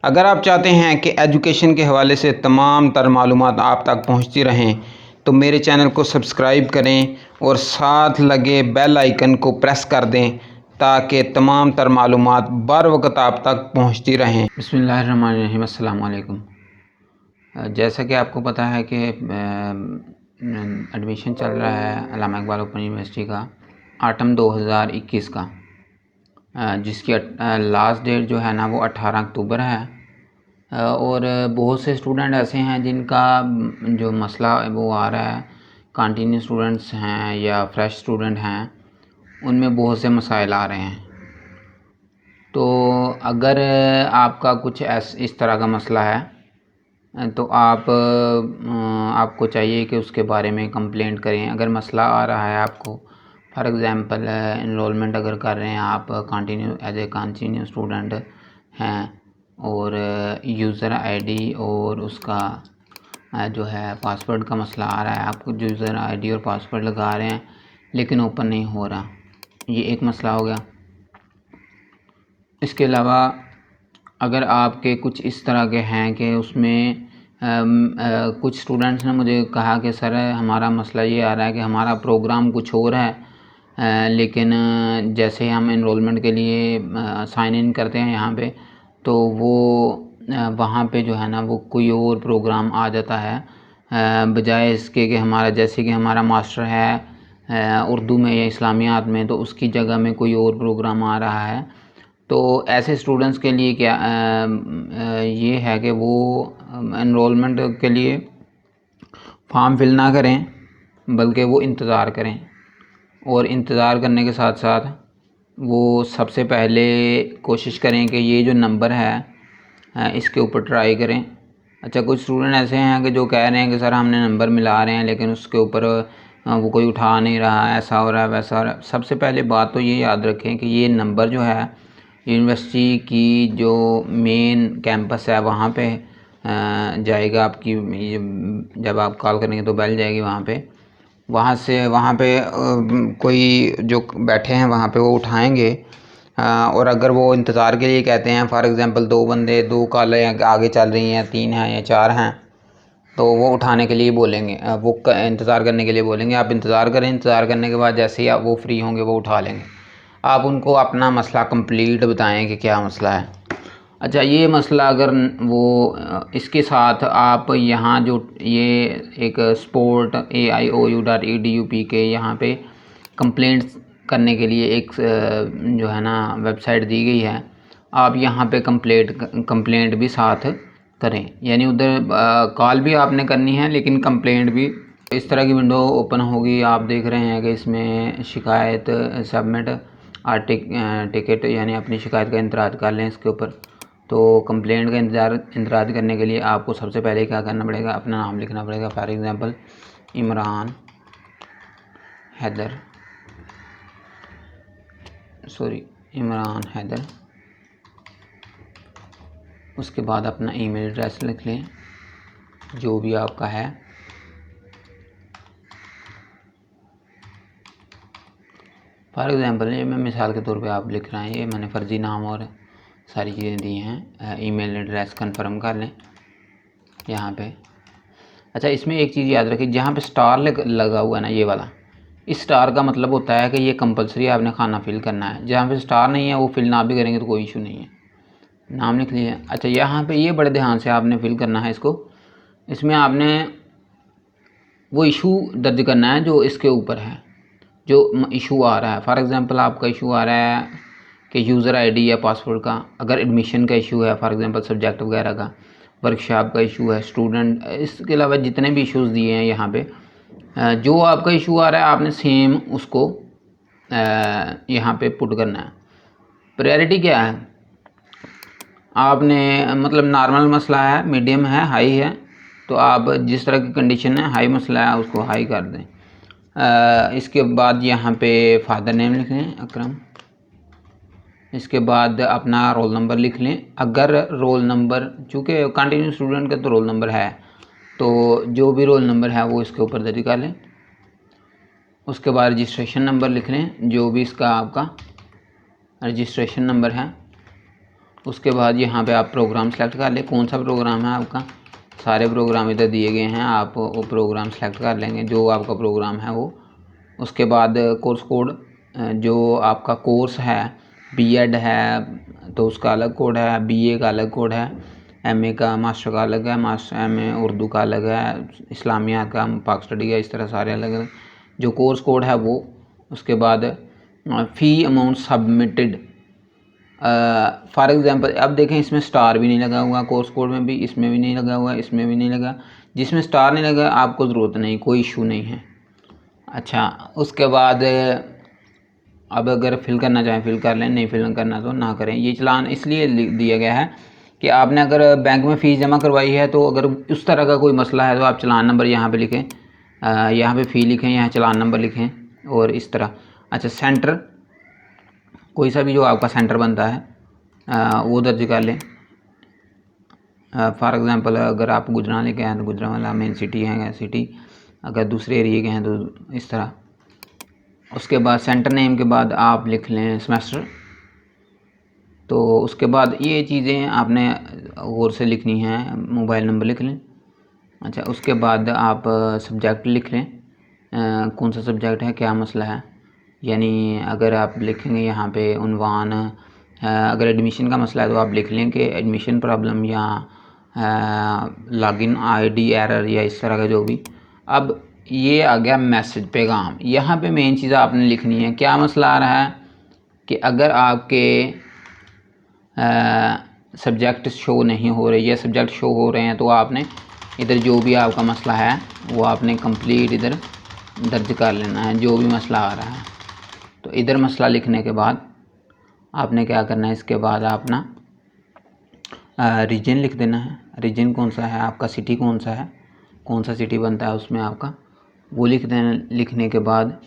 अगर आप चाहते हैं कि एजुकेशन के हवाले से तमाम तर मालूमात आप तक पहुंचती रहें तो मेरे चैनल को सब्सक्राइब करें और साथ लगे बेल आइकन को प्रेस कर दें ताकि तमाम तर मालूमात बर वक्त आप तक पहुंचती रहें। बिस्मिल्लाहिर्रहमानिर्रहीम, अस्सलाम वालेकुम। जैसा कि आपको पता है कि एडमिशन चल रहा है अल्लामा इकबाल ओपन यूनिवर्सिटी का ऑटम 2021 का, जिसकी लास्ट डेट जो है ना वो 18 अक्टूबर है। और बहुत से स्टूडेंट ऐसे हैं जिनका जो मसला वो आ रहा है, कंटिन्यू स्टूडेंट्स हैं या फ्रेश स्टूडेंट हैं, उनमें बहुत से मसाइल आ रहे हैं। तो अगर आपका कुछ इस तरह का मसला है तो आपको चाहिए कि उसके बारे में कंप्लेंट करें। अगर मसला आ रहा है आपको, फॉर एग्ज़ाम्पल इनरोलमेंट अगर कर रहे हैं आप continue as a continue student हैं और यूज़र आईडी और उसका जो है पासवर्ड का मसला आ रहा है, आपको यूज़र आईडी और पासवर्ड लगा रहे हैं लेकिन ओपन नहीं हो रहा, ये एक मसला हो गया। इसके अलावा अगर आपके कुछ इस तरह के हैं कि उसमें कुछ स्टूडेंट्स ने मुझे कहा कि सर हमारा मसला ये आ रहा है कि हमारा प्रोग्राम कुछ और है, लेकिन जैसे हम एनरोलमेंट के लिए साइन इन करते हैं यहाँ पे तो वो वहाँ पे जो है ना वो कोई और प्रोग्राम आ जाता है, बजाय इसके कि हमारा जैसे कि हमारा मास्टर है उर्दू में या इस्लामियात में, तो उसकी जगह में कोई और प्रोग्राम आ रहा है। तो ऐसे स्टूडेंट्स के लिए क्या ये है कि वो एनरोलमेंट के लिए फॉर्म फिल ना करें बल्कि वो इंतज़ार करें, और इंतज़ार करने के साथ साथ वो सबसे पहले कोशिश करें कि ये जो नंबर है इसके ऊपर ट्राई करें। अच्छा, कुछ स्टूडेंट ऐसे हैं कि जो कह रहे हैं कि सर हमने नंबर मिला रहे हैं लेकिन उसके ऊपर वो कोई उठा नहीं रहा, ऐसा हो रहा है वैसा हो रहा है। सबसे पहले बात तो ये याद रखें कि ये नंबर जो है यूनिवर्सिटी की जो मेन कैंपस है वहाँ पे जाएगा आपकी, जब आप कॉल करेंगे तो बेल जाएगी वहाँ पे, वहाँ से वहाँ पे कोई जो बैठे हैं वहाँ पे वो उठाएंगे। और अगर वो इंतज़ार के लिए कहते हैं, फॉर एग्ज़ाम्पल 2 बंदे 2 कॉलें आगे चल रही हैं, 3 हैं या 4 हैं, तो वो उठाने के लिए बोलेंगे, वो इंतज़ार करने के लिए बोलेंगे। आप इंतज़ार करें, इंतज़ार करने के बाद जैसे ही आप वो फ्री होंगे वो उठा लेंगे। आप उनको अपना मसला कंप्लीट बताएं कि क्या मसला है। अच्छा, ये मसला अगर वो इसके साथ आप यहाँ जो ये एक sport AIOU.edu के यहाँ पे कंप्लेंट्स करने के लिए एक जो है ना वेबसाइट दी गई है, आप यहाँ पे कंप्लेंट भी साथ करें, यानी उधर कॉल भी आपने करनी है लेकिन कंप्लेंट भी। इस तरह की विंडो ओपन होगी, आप देख रहे हैं कि इसमें शिकायत सबमिट टिकट, यानी अपनी शिकायत का इंतराज कर लें इसके ऊपर। तो कंप्लेंट का इंतराज करने के लिए आपको सबसे पहले क्या करना पड़ेगा, अपना नाम लिखना पड़ेगा। फॉर एग्ज़ाम्पल इमरान हैदर, उसके बाद अपना ईमेल एड्रेस लिख लें जो भी आपका है। फॉर एग्ज़ाम्पल ये मैं मिसाल के तौर पे आप लिख रहे हैं, ये मैंने फ़र्ज़ी नाम और सारी चीज़ें दी हैं। ईमेल एड्रेस कंफर्म कर लें यहाँ पे। अच्छा, इसमें एक चीज़ याद रखिए, जहाँ पे स्टार लगा हुआ है ना, ये वाला, इस स्टार का मतलब होता है कि ये कंपलसरी आपने खाना फिल करना है। जहाँ पे स्टार नहीं है वो फिल ना भी करेंगे तो कोई इशू नहीं है। नाम लिख लिए। अच्छा, यहाँ पे ये बड़े ध्यान से आपने फिल करना है इसको। इसमें आपने वो इशू दर्ज करना है जो इसके ऊपर है, जो इशू आ रहा है। फॉर एग्ज़ाम्पल आपका इशू आ रहा है कि यूज़र आईडी या पासवर्ड का, अगर एडमिशन का इशू है, फॉर एग्ज़ाम्पल सब्जेक्ट वगैरह का, वर्कशॉप का इशू है, स्टूडेंट, इसके अलावा जितने भी इश्यूज़ दिए हैं यहाँ पे, जो आपका इशू आ रहा है आपने सेम उसको यहाँ पे पुट करना है। प्रायोरिटी क्या है, आपने मतलब नॉर्मल मसला है, मीडियम है, हाई है, तो आप जिस तरह की कंडीशन है, हाई मसला है उसको हाई कर दें। इसके बाद यहाँ पे फादर नेम लिख लें अकरम, इसके बाद अपना रोल नंबर लिख लें। अगर रोल नंबर, चूँकि कंटिन्यू स्टूडेंट का तो रोल नंबर है, तो जो भी रोल नंबर है वो इसके ऊपर दर्ज कर लें। उसके बाद रजिस्ट्रेशन नंबर लिख लें, जो भी इसका आपका रजिस्ट्रेशन नंबर है उसके बाद यहाँ पे आप प्रोग्राम सेलेक्ट कर लें, कौन सा प्रोग्राम है आपका। सारे प्रोग्राम इधर दिए गए हैं, आप वो प्रोग्राम सेलेक्ट कर लेंगे जो आपका प्रोग्राम है वो। उसके बाद कोर्स कोड, जो आपका कोर्स है बीएड है तो उसका अलग कोड है, बीए का अलग कोड है, एमए का मास्टर का अलग है, मास्टर एमए उर्दू का अलग है, इस्लामियात का पाक स्टडी का, इस तरह सारे अलग अलग जो कोर्स कोड है वो। उसके बाद फ़ी अमाउंट सबमिटेड, फॉर एग्जांपल अब देखें इसमें स्टार भी नहीं लगा हुआ, कोर्स कोड में भी, इसमें भी नहीं लगा हुआ, इसमें भी नहीं लगा। जिसमें स्टार नहीं लगा आपको ज़रूरत नहीं, कोई इशू नहीं है। अच्छा, उसके बाद अब अगर फिल करना चाहें फिल कर लें, नहीं फिल करना तो ना करें। ये चलान इसलिए दिया गया है कि आपने अगर बैंक में फ़ीस जमा करवाई है तो अगर उस तरह का कोई मसला है तो आप चलान नंबर यहाँ पे लिखें, यहाँ पे फ़ी लिखें, यहाँ चलान नंबर लिखें और इस तरह। अच्छा, सेंटर, कोई सा भी जो आपका सेंटर बनता है वो दर्ज कर लें। फॉर एग्ज़ाम्पल अगर आप गुजरावाला के हैं तो गुजरावाला मेन सिटी है सिटी, अगर दूसरे एरिए के हैं तो इस तरह। उसके बाद सेंटर नेम के बाद आप लिख लें सेमेस्टर। तो उसके बाद ये चीज़ें आपने गौर से लिखनी है, मोबाइल नंबर लिख लें। अच्छा, उसके बाद आप सब्जेक्ट लिख लें, कौन सा सब्जेक्ट है, क्या मसला है। यानी अगर आप लिखेंगे यहाँ पे उन्वान, अगर एडमिशन का मसला है तो आप लिख लें कि एडमिशन प्रॉब्लम या लॉगिन आईडी एरर या इस तरह का जो भी। अब ये आ गया मैसेज पैगाम। यहाँ पे मेन चीज़ आपने लिखनी है, क्या मसला आ रहा है कि अगर आपके सब्जेक्ट शो नहीं हो रहे या सब्जेक्ट शो हो रहे हैं तो आपने इधर जो भी आपका मसला है वो आपने कंप्लीट इधर दर्ज कर लेना है, जो भी मसला आ रहा है। तो इधर मसला लिखने के बाद आपने क्या करना है, इसके बाद अपना रीजन लिख देना है। रीजन कौन सा है आपका, सिटी कौन सा है, कौन सा सिटी बनता है उसमें आपका, वो लिख देना। लिखने के बाद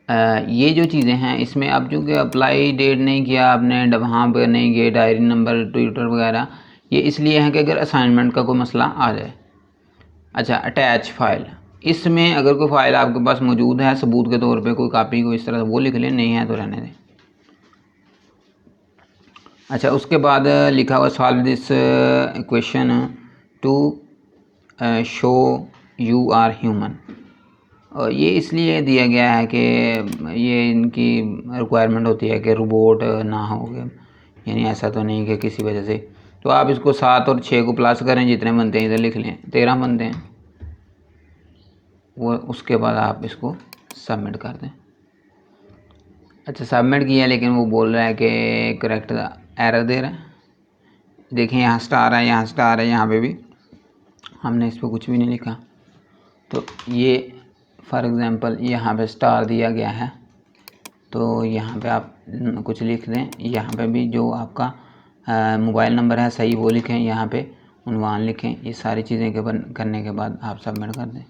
ये जो चीज़ें हैं इसमें अब चूँकि अप्लाई डेट नहीं किया आपने, वहाँ पर नहीं गए, डायरी नंबर, ट्विटर वगैरह, ये इसलिए है कि अगर असाइनमेंट का कोई मसला आ जाए। अच्छा, अटैच फाइल, इसमें अगर कोई फ़ाइल आपके पास मौजूद है सबूत के तौर पे, कोई कापी को इस तरह वो लिख लें, नहीं है तो रहने दें। अच्छा, उसके बाद लिखा हुआ solve this equation to show you are human. और ये इसलिए दिया गया है कि ये इनकी रिक्वायरमेंट होती है कि रोबोट ना हो गए, यानी ऐसा तो नहीं कि किसी वजह से। तो आप इसको 7 और 6 को प्लस करें, जितने बनते हैं इधर लिख लें, 13 बनते हैं वो। उसके बाद आप इसको सबमिट कर दें। अच्छा, सबमिट किया लेकिन वो बोल रहा है कि करेक्ट एरर दे रहा है। देखें यहाँ स्टार है, यहाँ स्टार है, यहाँ पे भी हमने इस पर कुछ भी नहीं लिखा। तो ये फॉर एग्ज़ाम्पल यहाँ पे स्टार दिया गया है, तो यहाँ पे आप कुछ लिख दें। यहाँ पे भी जो आपका मोबाइल नंबर है सही वो लिखें, यहाँ पे उन्वान लिखें। ये सारी चीज़ें करने के बाद आप सबमिट कर दें।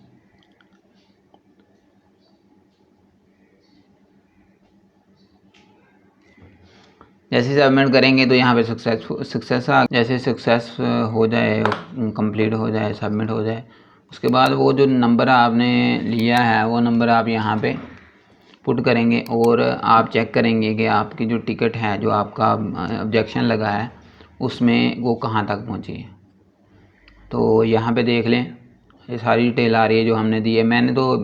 जैसे सबमिट करेंगे तो यहाँ पे सक्सेस जैसे सक्सेस हो जाए, कंप्लीट हो जाए, सबमिट हो जाए, उसके बाद वो जो नंबर आपने लिया है वो नंबर आप यहाँ पे पुट करेंगे और आप चेक करेंगे कि आपकी जो टिकट है, जो आपका ऑब्जेक्शन लगा है, उसमें वो कहाँ तक पहुँची है। तो यहाँ पे देख लें, ये सारी डिटेल आ रही है जो हमने दी है। मैंने तो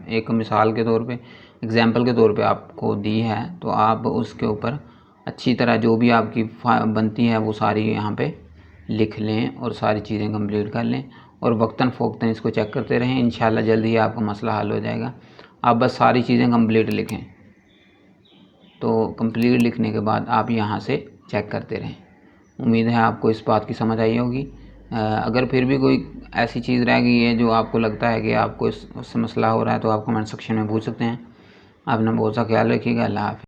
एक मिसाल के तौर पे, एग्जांपल के तौर पे आपको दी है, तो आप उसके ऊपर अच्छी तरह जो भी आपकी बनती है वो सारी यहाँ पे लिख लें और सारी चीज़ें कंप्लीट कर लें और वक्तन फ़ोक्तन इसको चेक करते रहें। इंशाल्लाह जल्द ही आपका मसला हल हो जाएगा। आप बस सारी चीज़ें कंप्लीट लिखें। तो कंप्लीट लिखने के बाद आप यहाँ से चेक करते रहें। उम्मीद है आपको इस बात की समझ आई होगी। अगर फिर भी कोई ऐसी चीज़ रह गई है जो आपको लगता है कि आपको उससे मसला हो रहा है तो आप कमेंट सेक्शन में पूछ सकते हैं। अपना बहुत सा ख्याल रखिएगा। अल्लाह हाफ़िज़।